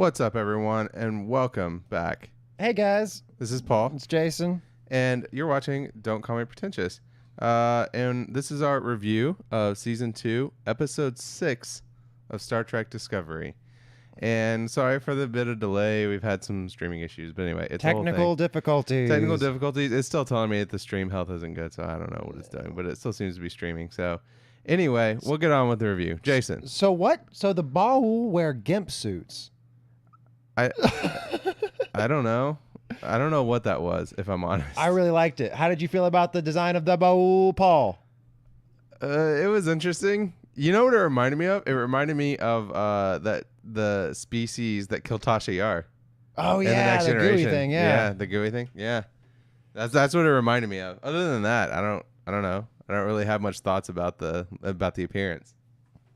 What's up, everyone, and welcome back. Hey, guys. This is Paul, It's Jason. and you're watching Don't Call Me Pretentious. And this is our review of Season 2, Episode 6 of Star Trek Discovery. And sorry for the bit of delay. We've had some streaming issues, but anyway, it's Technical difficulties. Technical difficulties. It's still telling me that the stream health isn't good, so I don't know what it's doing, but it still seems to be streaming. So anyway, we'll get on with the review. Jason. So what? So the Baul wear gimp suits. I don't know. I don't know what that was, if I'm honest. I really liked it. How did you feel about the design of the Baul, Paul? It was interesting. You know what it reminded me of? It reminded me of the species that killed Tasha Yar. Oh in yeah, Next the Generation. gooey thing. Yeah, the gooey thing. Yeah, that's what it reminded me of. Other than that, I don't know. I don't really have much thoughts about the appearance.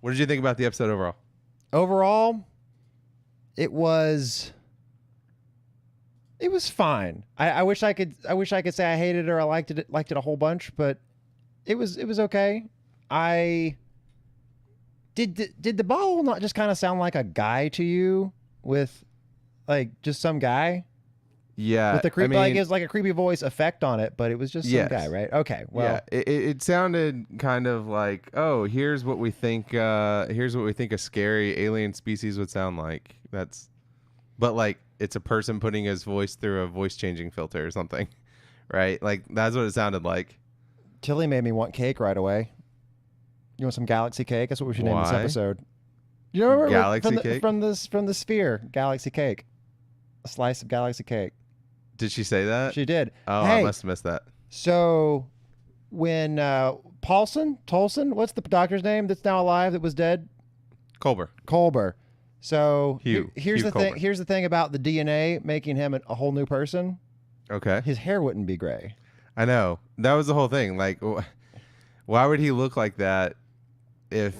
What did you think about the episode overall? Overall, it was fine. I wish I could say I hated it or I liked it a whole bunch, but it was okay. Did the Baul not just kind of sound like a guy to you, with like just some guy? Yeah, with the creepy, like it was like a creepy voice effect on it, but it was just some guy, right? Okay, well, yeah, it sounded kind of like, oh, here's what we think a scary alien species would sound like. But like it's a person putting his voice through a voice changing filter or something, right? Like that's what it sounded like. Tilly made me want cake right away. You want some galaxy cake? That's what we should name this episode. You remember galaxy cake from the sphere? Galaxy cake, a slice of galaxy cake. Did she say that? She did. Oh, hey, I must have missed that. So when Tolson, what's the doctor's name that's now alive that was dead? Culber. So here's the thing. Here's the thing about the DNA making him a whole new person. Okay. His hair wouldn't be gray. I know. That was the whole thing. Like, why would he look like that if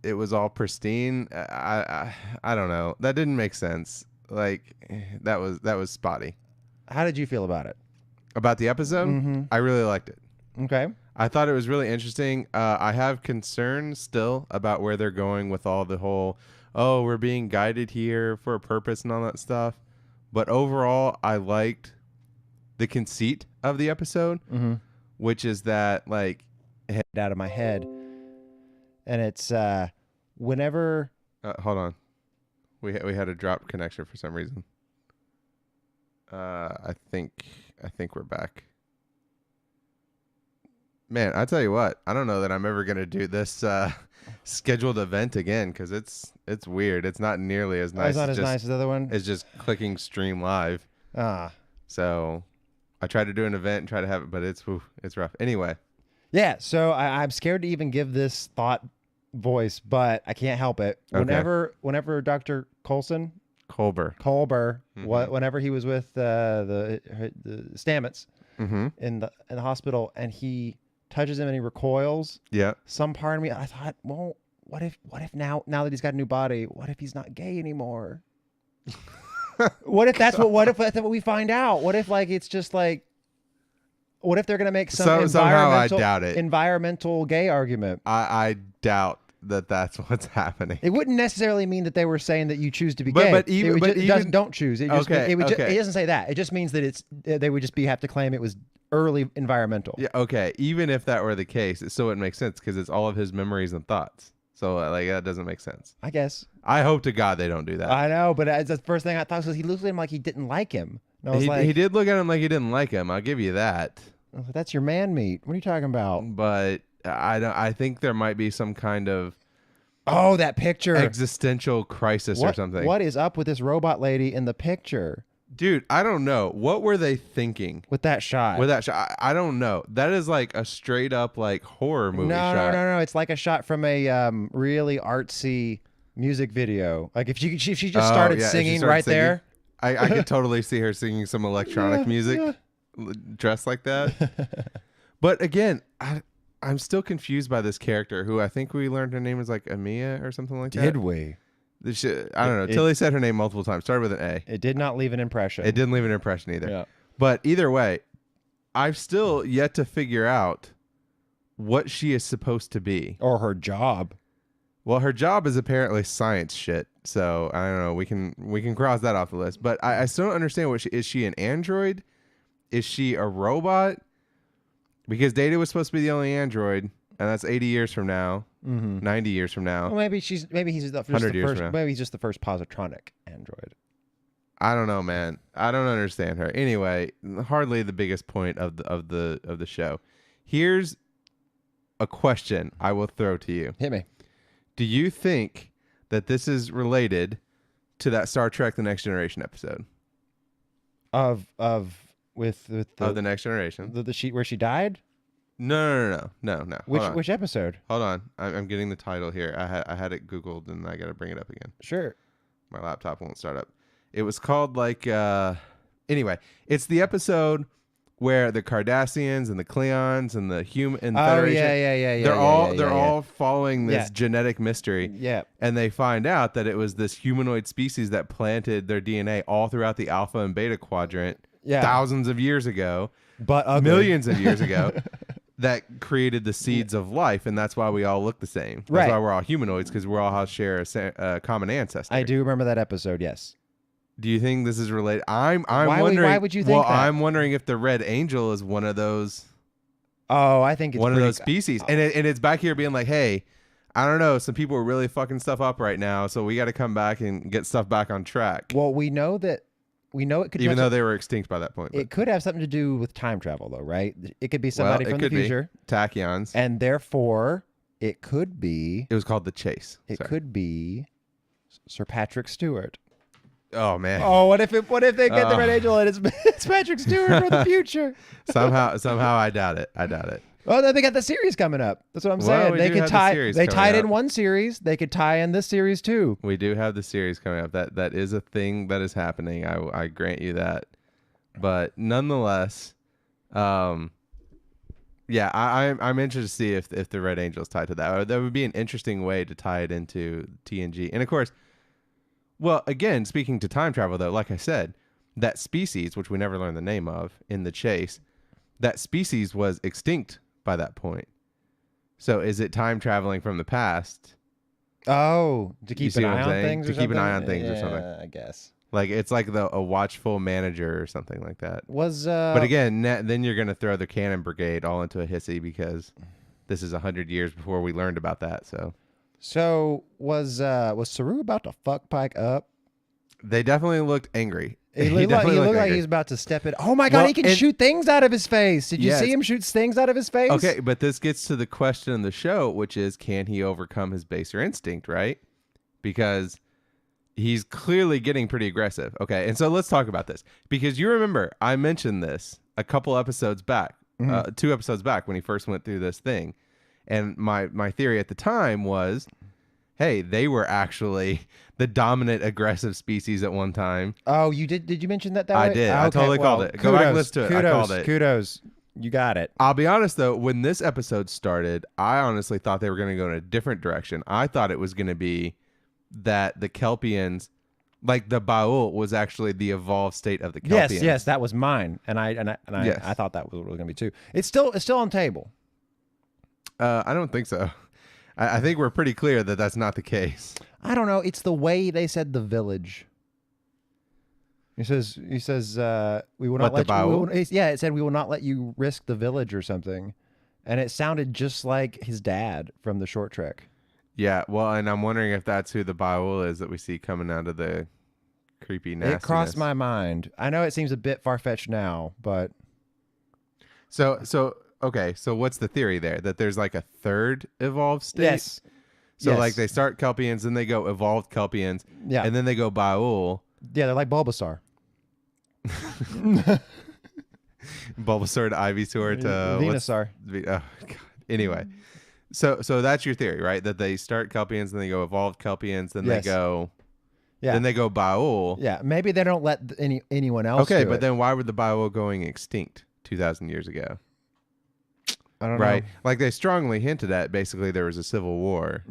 it was all pristine? I don't know. That didn't make sense. Like, that was spotty. How did you feel about it? About the episode? Mm-hmm. I really liked it. Okay. I thought it was really interesting. I have concerns still about where they're going with all the whole, oh, we're being guided here for a purpose and all that stuff. But overall, I liked the conceit of the episode, which is that, like, out of my head. And it's whenever... hold on. We had a drop connection for some reason. I think we're back. Man, I tell you what, I don't know that I'm ever gonna do this scheduled event again because it's weird. It's not nearly as nice. It's not as nice as the other one. It's just clicking stream live. So I tried to do an event and try to have it, but it's rough. Anyway. Yeah. So I'm scared to even give this thought voice, but I can't help it. Okay. Whenever Dr. Culber, whenever he was with the Stamets in the hospital, and he touches him and he recoils. Yeah. Some part of me, I thought, well, what if now that he's got a new body, what if he's not gay anymore? What if that's what we find out? What if like it's just like, what if they're gonna make somehow I doubt it. Environmental gay argument? I doubt that's what's happening. It wouldn't necessarily mean that they were saying that you choose to be gay. Don't choose. It doesn't say that. It just means that they would just have to claim it was early environmental. Yeah. Okay. Even if that were the case, it still wouldn't make sense because it's all of his memories and thoughts. So like that doesn't make sense. I guess. I hope to God they don't do that. I know, but the first thing I thought was he looked at him like he didn't like him. He did look at him like he didn't like him. I'll give you that. That's your man meat. What are you talking about? But I think there might be some kind of that picture existential crisis or something. What is up with this robot lady in the picture? Dude, I don't know. What were they thinking with that shot? I don't know. That is like a straight up like horror movie shot. No. It's like a shot from a really artsy music video. Like if she just started singing right there. I could totally see her singing some electronic music dressed like that. But again, I'm still confused by this character who I think we learned her name was like Amia or something like that. Did we? I don't know. Tilly said her name multiple times. Started with an A. It did not leave an impression. It didn't leave an impression either. Yeah. But either way, I've still yet to figure out what she is supposed to be. Or her job. Well, her job is apparently science shit. So I don't know. We can cross that off the list. But I still don't understand is she an android? Is she a robot? Because Data was supposed to be the only android, and that's 80 years from now, 90 years from now. Well, maybe he's the first. Maybe he's just the first positronic android. I don't know, man. I don't understand her. Anyway, hardly the biggest point of the show. Here's a question I will throw to you. Hit me. Do you think that this is related to that Star Trek: The Next Generation episode? Of the Next Generation, the sheet where she died? No. Which episode? Hold on, I'm getting the title here. I had it Googled and I got to bring it up again. Sure. My laptop won't start up. It was called anyway, it's the episode where the Cardassians and the Klingons and the Federation. Yeah. They're all following this genetic mystery. Yeah. And they find out that it was this humanoid species that planted their DNA all throughout the Alpha and Beta quadrant thousands of years ago, but millions of years ago, that created the seeds of life, and that's why we all look the same. That's why we're all humanoids, because we all share a common ancestor. I do remember that episode. Yes. Do you think this is related? I'm wondering. Why would you think that? I'm wondering if the Red Angel is one of those. Oh, I think it's one of those species, and it's back here being like, hey, I don't know, some people are really fucking stuff up right now, so we got to come back and get stuff back on track. Well, we know it could, even though they were extinct by that point. It could have something to do with time travel, though, right? It could be somebody from the future, tachyons, and therefore it could be. It was called the Chase. It could be Sir Patrick Stewart. Oh man! Oh, what if they get the Red Angel and it's Patrick Stewart from the future? somehow, I doubt it. Oh, then they got the series coming up. That's what I'm saying. They could tie. They tied in one series. They could tie in this series too. We do have the series coming up. That is a thing that is happening. I grant you that. But nonetheless, I'm interested to see if the Red Angel is tied to that. That would be an interesting way to tie it into TNG. And of course. Well, again, speaking to time travel, though, like I said, that species, which we never learned the name of in the Chase, that species was extinct by that point. So is it time traveling from the past? Oh, to keep an eye on things? To keep an eye on things or something. I guess. Like it's like a watchful manager or something like that. But again, then you're going to throw the Cannon Brigade all into a hissy because this is 100 years before we learned about that, So was Saru about to fuck Pike up? They definitely looked angry. He looked like he was about to step it. Oh my God, he can shoot things out of his face. Did you see him shoot things out of his face? Okay, but this gets to the question in the show, which is, can he overcome his baser instinct, right? Because he's clearly getting pretty aggressive. Okay, and so let's talk about this. Because you remember, I mentioned this a couple episodes back, 2 episodes back when he first went through this thing. And my theory at the time was, hey, they were actually the dominant aggressive species at one time. Oh, you did? Did you mention that way? I did. I totally called it. Go back and listen to it. I called it. Kudos. You got it. I'll be honest, though. When this episode started, I honestly thought they were going to go in a different direction. I thought it was going to be that the Kelpians, like the Baul, was actually the evolved state of the Kelpians. Yes, that was mine. And I thought that was what it was going to be, too. It's still on the table. I don't think so. I think we're pretty clear that that's not the case. I don't know. It's the way they said the village. He says, we will not let you. It said we will not let you risk the village or something, and it sounded just like his dad from the short trek. Yeah, well, and I'm wondering if that's who the Baul is that we see coming out of the creepy nastiness. It crossed my mind. I know it seems a bit far-fetched now, but okay, so what's the theory there? That there's like a third evolved state? Yes. So like they start Kelpians, then they go evolved Kelpians, and then they go Baul. Yeah, they're like Bulbasaur. Bulbasaur to Ivysaur to Venusaur. Oh God. Anyway, so that's your theory, right? That they start Kelpians, then they go evolved Kelpians, then they go, then they go Baul. Yeah, maybe they don't let anyone else. Okay, but then why were the Baul going extinct 2,000 years ago? I don't know. Right, like they strongly hinted at. Basically, there was a civil war.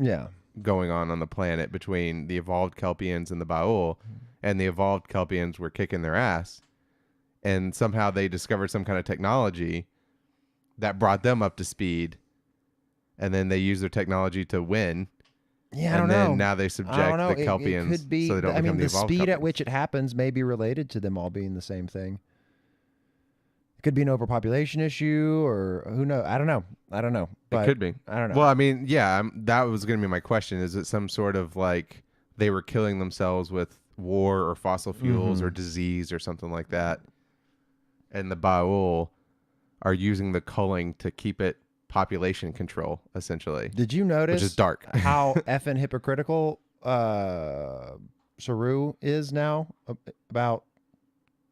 Going on the planet between the evolved Kelpians and the Baul, and the evolved Kelpians were kicking their ass, and somehow they discovered some kind of technology that brought them up to speed, and then they used their technology to win, Yeah, I don't and then know. now they I subject don't know. the Kelpians It could be. so they don't I become mean, the the evolved speed at Kelpians. which it happens may be related to them all being the same thing. It could be an overpopulation issue, or who knows? I don't know. But It could be. I don't know. Well, I mean, yeah, that was going to be my question. Is it some sort of like they were killing themselves with war or fossil fuels or disease or something like that? And the Baul are using the culling to keep it population control, essentially. Did you notice which is dark. how effing hypocritical Saru is now about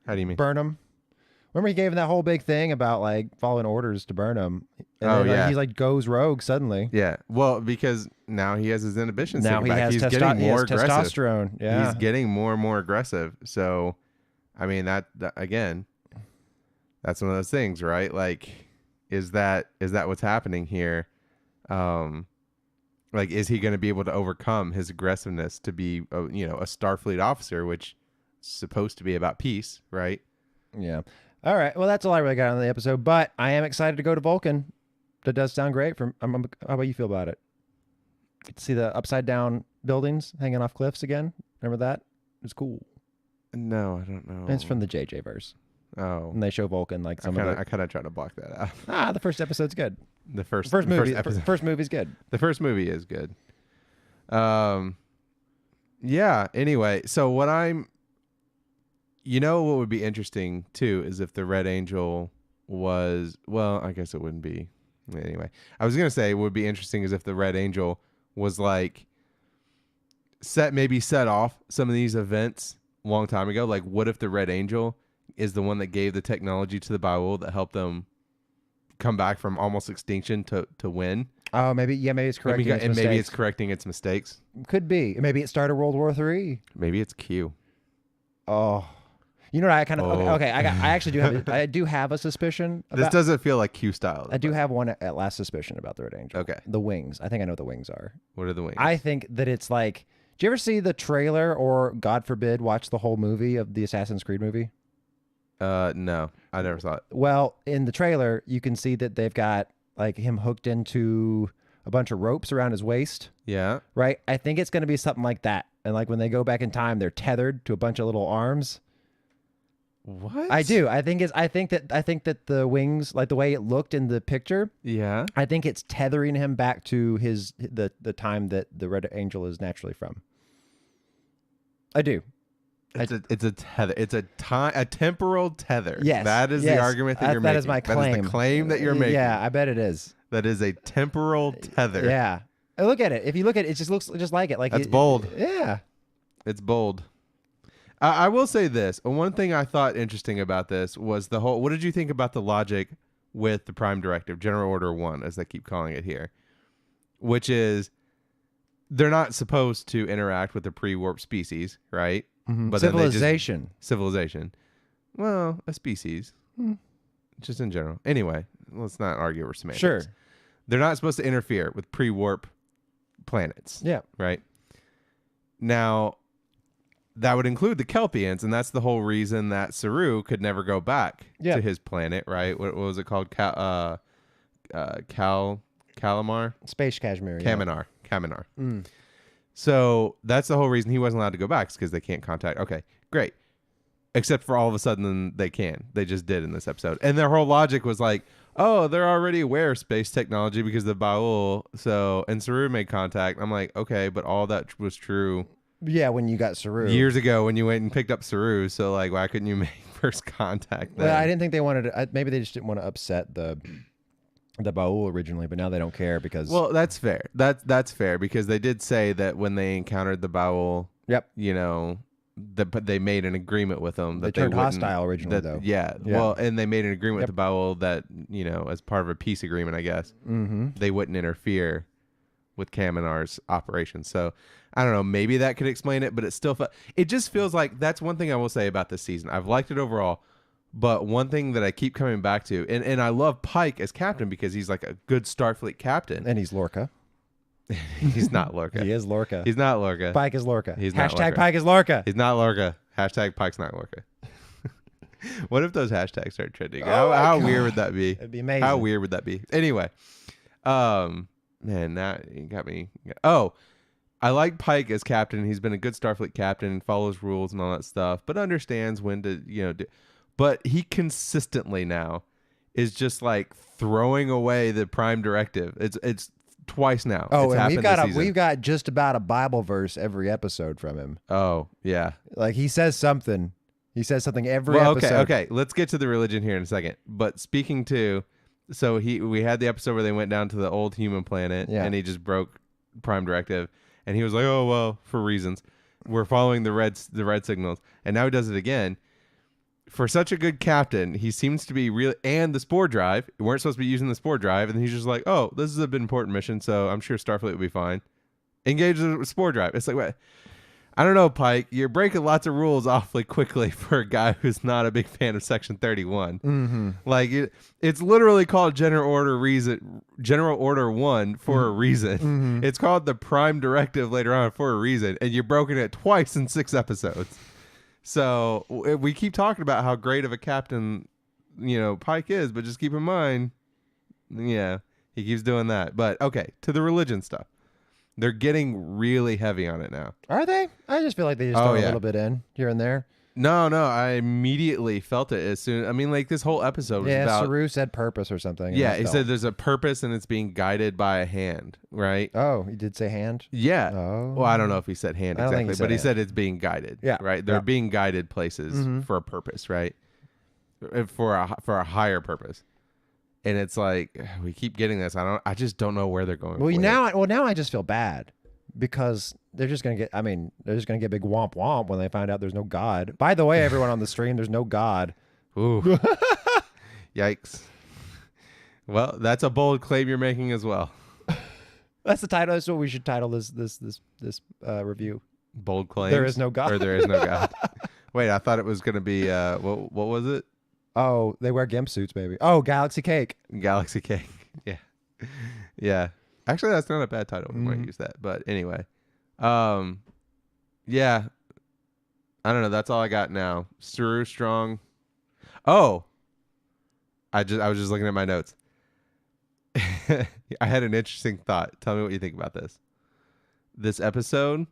How do you mean? Burnham? Remember he gave him that whole big thing about like following orders to burn him. And Oh, then, yeah. he like goes rogue suddenly. Yeah. Well, because now he has his inhibitions Now taken he back. has, He's getting more aggressive. testosterone. Yeah. He's getting more and more aggressive. So, I mean, that again, that's one of those things, right? Like, is that what's happening here? Like, is he going to be able to overcome his aggressiveness to be, a Starfleet officer, which is supposed to be about peace, right? Yeah. All right. Well, that's all I really got on the episode, but I am excited to go to Vulcan. That does sound great. How about you feel about it? Get to see the upside down buildings hanging off cliffs again. Remember that? It was cool. No, I don't know. It's from the JJ verse. Oh. And they show Vulcan like some of the... I kind of try to block that out. The first episode's good. The first movie's good. The first movie is good. Yeah, anyway, so what would be interesting too is if the Red Angel was, well, I guess it wouldn't be. Anyway, I was going to say what would be interesting is if the Red Angel was like set off some of these events a long time ago. Like, what if the Red Angel is the one that gave the technology to the Baul that helped them come back from almost extinction to win? Oh, maybe it's correcting its mistakes. Maybe it's correcting its mistakes. Could be. Maybe it started World War III. Maybe it's Q. Oh. You know what? I kind of okay. I actually do have a suspicion. This doesn't feel like Q style. I do have one at last suspicion about the Red Angel. Okay. The wings. I think I know what the wings are. What are the wings? I think that it's like. Do you ever see the trailer or, God forbid, watch the whole movie of the Assassin's Creed movie? No, I never saw it. Well, in the trailer, you can see that they've got like him hooked into a bunch of ropes around his waist. Yeah. Right. I think it's going to be something like that. And like when they go back in time, they're tethered to a bunch of little arms. What? I do. I think that the wings, like the way it looked in the picture. Yeah. I think it's tethering him back to the time that the Red Angel is naturally from. I do. It's a tether. It's a temporal tether. Yes. That is the argument that you're making. That is my claim. That is the claim that you're making. Yeah, I bet it is. That is a temporal tether. Yeah. Look at it. If you look at it, it just looks just like it. Like that's bold. Yeah. It's bold. I will say this. One thing I thought interesting about this was the whole. What did you think about the logic with the Prime Directive, General Order 1, as they keep calling it here, which is they're not supposed to interact with the pre-warp species, right? Mm-hmm. But civilization. Civilization. Well, a species. Just in general. Anyway, let's not argue over semantics. Sure. They're not supposed to interfere with pre-warp planets. Yeah. Right? Now, that would include the Kelpians, and that's the whole reason that Saru could never go back to his planet, right? What was it called? Calamar? Space Kashmir. Kaminar. So that's the whole reason he wasn't allowed to go back, because they can't contact. Okay, great. Except for all of a sudden they can. They just did in this episode. And their whole logic was like, oh, they're already aware of space technology because of the Baul. And Saru made contact. I'm like, okay, but all that was true. Yeah, when you got Saru. Years ago when you went and picked up Saru. So, like, why couldn't you make first contact then? Well, I didn't think they wanted to. Maybe they just didn't want to upset the Baul originally, but now they don't care because... Well, that's fair. That's fair, because they did say that when they encountered the Baul, yep, but they made an agreement with them that they turned hostile originally, though. Yeah. Well, and they made an agreement with the Baul that, as part of a peace agreement, I guess, they wouldn't interfere with Kaminar's operations. So I don't know, maybe that could explain it, but it still it just feels like that's one thing I will say about this season. I've liked it overall, but one thing that I keep coming back to, and I love Pike as captain because he's like a good Starfleet captain. And he's Lorca. He's not Lorca. He is Lorca. He's not Lorca. Pike is Lorca. He's not Hashtag Lorca. Pike is Lorca. He's not Lorca. Hashtag Pike's not Lorca. What if those hashtags start trending? Oh how weird would that be? It'd be amazing. How weird would that be? Anyway, man, that you got me. Oh, I like Pike as captain. He's been a good Starfleet captain and follows rules and all that stuff, but understands when to, do. But he consistently now is just like throwing away the prime directive. It's twice now. Oh, it's and we've got just about a Bible verse every episode from him. Oh, yeah. Like he says something. He says something every episode. Okay. Let's get to the religion here in a second. But speaking to, so we had the episode where they went down to the old human planet, and he just broke prime directive, and he was like, "Oh well, for reasons, we're following the red signals," and now he does it again. For such a good captain, he seems to be really, and the spore drive. We weren't supposed to be using the spore drive, and he's just like, "Oh, this is an important mission, so I'm sure Starfleet will be fine." Engage the spore drive. It's like, what? I don't know, Pike. You're breaking lots of rules awfully quickly for a guy who's not a big fan of Section 31. Mm-hmm. Like it's literally called General Order 1 for a reason. Mm-hmm. It's called the Prime Directive later on for a reason, and you've broken it twice in 6 episodes. So we keep talking about how great of a captain, Pike is, but just keep in mind, he keeps doing that. But okay, to the religion stuff. They're getting really heavy on it now. Are they? I just feel like they just throw a little bit in here and there. No, I immediately felt it as soon. I mean, like this whole episode was about. Saru said purpose or something. Yeah, he said there's a purpose and it's being guided by a hand, right? Oh, he did say hand? Yeah. Oh. Well, I don't know if he said hand exactly, but he said it's being guided. Yeah. Right? They're being guided places for a purpose, right? For a higher purpose. And it's like we keep getting this. I just don't know where they're going. Well, now I just feel bad because they're just gonna get big womp womp when they find out there's no God. By the way, everyone on the stream, there's no God. Ooh, yikes! Well, that's a bold claim you're making as well. That's the title. That's what we should title this review. Bold claims. There is no God. Or there is no God. Wait, I thought it was gonna be what was it? Oh, they wear gimp suits, baby. Oh, Galaxy Cake. Galaxy Cake. Yeah. Yeah. Actually, that's not a bad title. We might use that. But anyway. Yeah. I don't know. That's all I got now. Saru Strong. Oh. I was just looking at my notes. I had an interesting thought. Tell me what you think about this. This episode,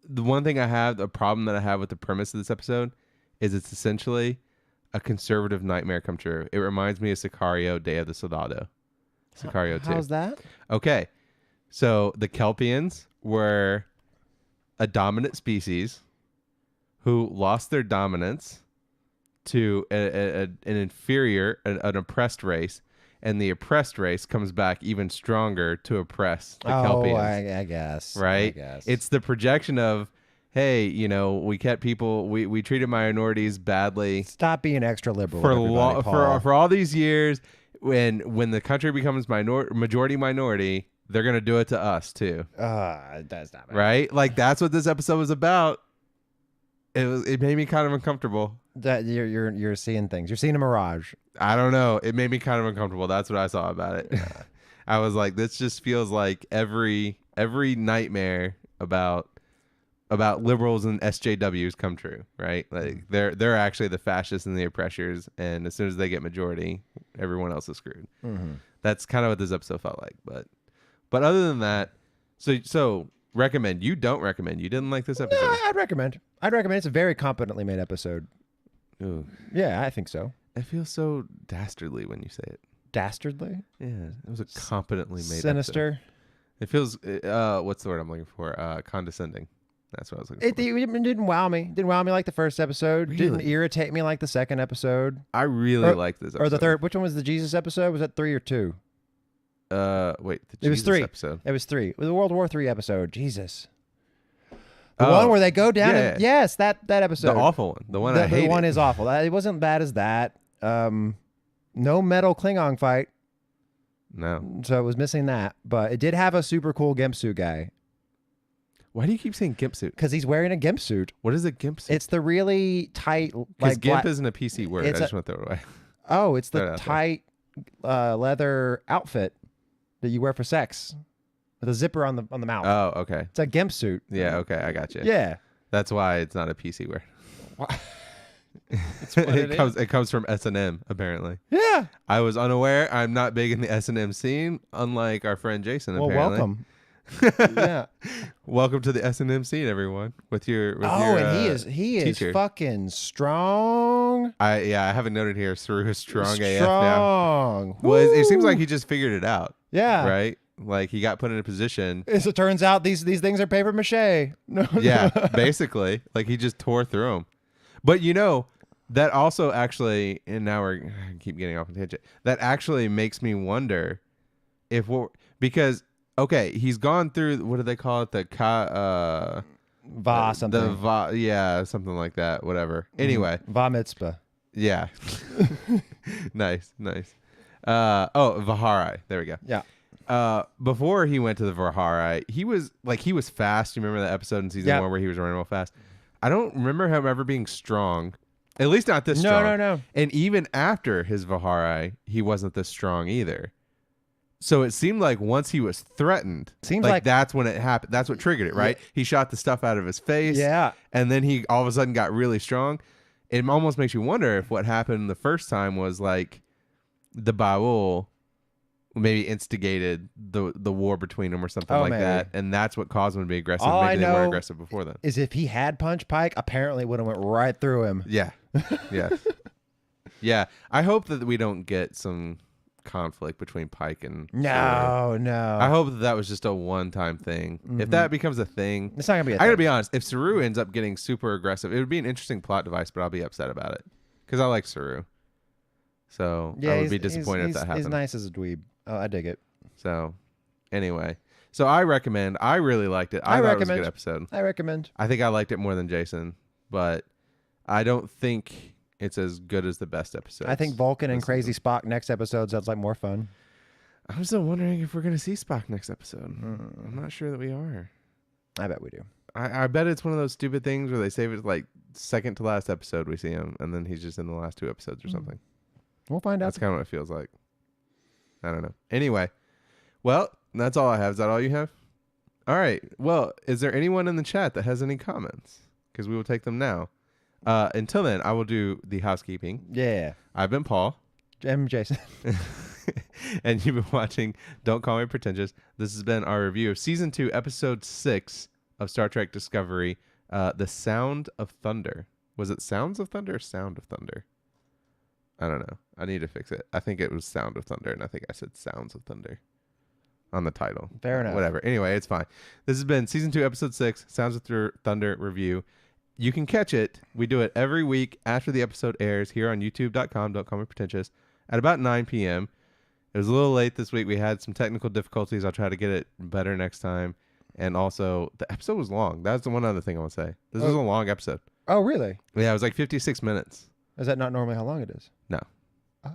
the one thing a problem that I have with the premise of this episode is it's essentially a conservative nightmare come true. It reminds me of Sicario, Day of the Soldado. Sicario 2. How's that? Okay. So the Kelpians were a dominant species who lost their dominance to an inferior, an oppressed race. And the oppressed race comes back even stronger to oppress the Kelpians. I guess. Right? I guess. It's the projection of, hey, we kept people, we treated minorities badly. Stop being extra liberal for all these years. When the country becomes majority minority, they're gonna do it to us too. That's not bad. Right? Like that's what this episode was about. It made me kind of uncomfortable. That you're seeing things. You're seeing a mirage. I don't know. It made me kind of uncomfortable. That's what I saw about it. Yeah. I was like, this just feels like every nightmare about liberals and SJWs come true, right? Like they're actually the fascists and the oppressors, and as soon as they get majority, everyone else is screwed. Mm-hmm. That's kind of what this episode felt like. But other than that, so recommend. You don't recommend. You didn't like this episode. No, I'd recommend. It's a very competently made episode. Ooh. Yeah, I think so. It feels so dastardly when you say it. Dastardly? Yeah, it was a competently made sinister. Episode. It feels what's the word I'm looking for? Condescending. That's what I was looking for. It didn't wow me. Didn't wow me like the first episode. Really? Didn't irritate me like the second episode. I really liked this episode. Or the third. Which one was the Jesus episode? Was that 3 or 2? Wait. It was 3. Episode. It was 3. It was the World War III episode. Jesus. The one where they go down. Yeah. Yes, that episode. The awful one. The one I hated. The one is awful. It wasn't bad as that. No metal Klingon fight. No. So it was missing that. But it did have a super cool gimp suit guy. Why do you keep saying gimp suit? Because he's wearing a gimp suit. What is a gimp suit? It's the really tight... Because gimp isn't a PC word. I just want to throw it away. Oh, it's the tight leather outfit that you wear for sex. With a zipper on the mouth. Oh, okay. It's a gimp suit. Yeah, okay. I got you. Yeah. That's why it's not a PC word. It comes from S&M, apparently. Yeah. I was unaware. I'm not big in the S&M scene, unlike our friend Jason, apparently. Well, welcome. Yeah. Welcome to the S&M scene, everyone. With your and he is fucking strong. I have it noted here. Saru is strong AF now. Strong. Well, it seems like he just figured it out. Yeah. Right. Like he got put in a position. As it turns out, these things are paper mache. No. Yeah, basically, like he just tore through them. But that also actually, and now I keep getting off on tangent. That actually makes me wonder if because he's gone through, what do they call it? The something. Something like that. Whatever. Anyway, va mitzvah. Yeah. nice. Vihari. There we go. Yeah. Before he went to the Vihari, he was fast. You remember that episode in season 1 where he was running real fast? I don't remember him ever being strong. At least not this strong. No. And even after his Vihari, he wasn't this strong either. So it seemed like once he was threatened, that's when it happened. That's what triggered it, right? Yeah. He shot the stuff out of his face. Yeah. And then he all of a sudden got really strong. It almost makes you wonder if what happened the first time was like the Baul maybe instigated the war between them or something that. And that's what caused him to be aggressive. Maybe they weren't aggressive before then. Is if he had punched Pike, apparently it would have went right through him. Yeah. Yeah. Yeah. I hope that we don't get some conflict between Pike and No. I hope that was just a one-time thing. Mm-hmm. If that becomes a thing, it's not gonna be I gotta be honest, if Saru ends up getting super aggressive, it would be an interesting plot device, but I'll be upset about it because I like Saru. So I would be disappointed if that happened. He's nice as a dweeb. Oh, I dig it. So anyway, I recommend. I really liked it. I thought it was a good episode. I recommend. I think I liked it more than Jason, but I don't think it's as good as the best episode. I think Vulcan and Crazy Spock next episode sounds like more fun. I'm still wondering if we're going to see Spock next episode. I'm not sure that we are. I bet we do. I bet it's one of those stupid things where they save it like second to last episode we see him, and then he's just in the last 2 episodes or something. We'll find out. That's kind of what it feels like. I don't know. Anyway, well, that's all I have. Is that all you have? All right. Well, is there anyone in the chat that has any comments? Because we will take them now. Until then, I will do the housekeeping. Yeah. I've been Paul. I'm Jason. And you've been watching Don't Call Me Pretentious. This has been our review of Season 2, Episode 6 of Star Trek Discovery, The Sound of Thunder. Was it Sounds of Thunder or Sound of Thunder? I don't know. I need to fix it. I think it was Sound of Thunder, and I think I said Sounds of Thunder on the title. Fair enough. Whatever. Anyway, it's fine. This has been Season 2, Episode 6, Sounds of Thunder review. You can catch it. We do it every week after the episode airs here on youtube.com, Don't Call Me Pretentious, at about 9 p.m. It was a little late this week. We had some technical difficulties. I'll try to get it better next time. And also, the episode was long. That's the one other thing I want to say. This was a long episode. Oh, really? Yeah, it was like 56 minutes. Is that not normally how long it is? No.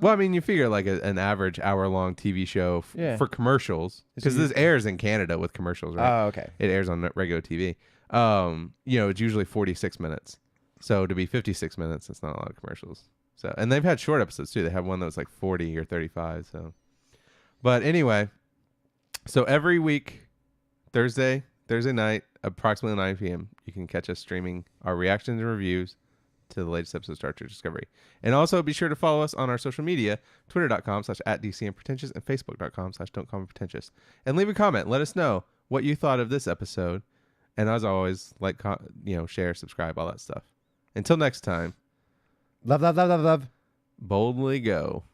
Well, I mean, you figure like an average hour-long TV show for commercials, because this airs in Canada with commercials, right? Oh, okay. It airs on regular TV. It's usually 46 minutes. So to be 56 minutes, that's not a lot of commercials. So, and they've had short episodes too. They have one that was like 40 or 35. So, but anyway, so every week, Thursday night, approximately 9 p.m., you can catch us streaming our reactions and reviews to the latest episode of Star Trek Discovery. And also be sure to follow us on our social media, twitter.com/@DCMPretentious and facebook.com/Don'tCallMePretentious. And leave a comment. Let us know what you thought of this episode. And as always, share, subscribe, all that stuff. Until next time. Love. Boldly go.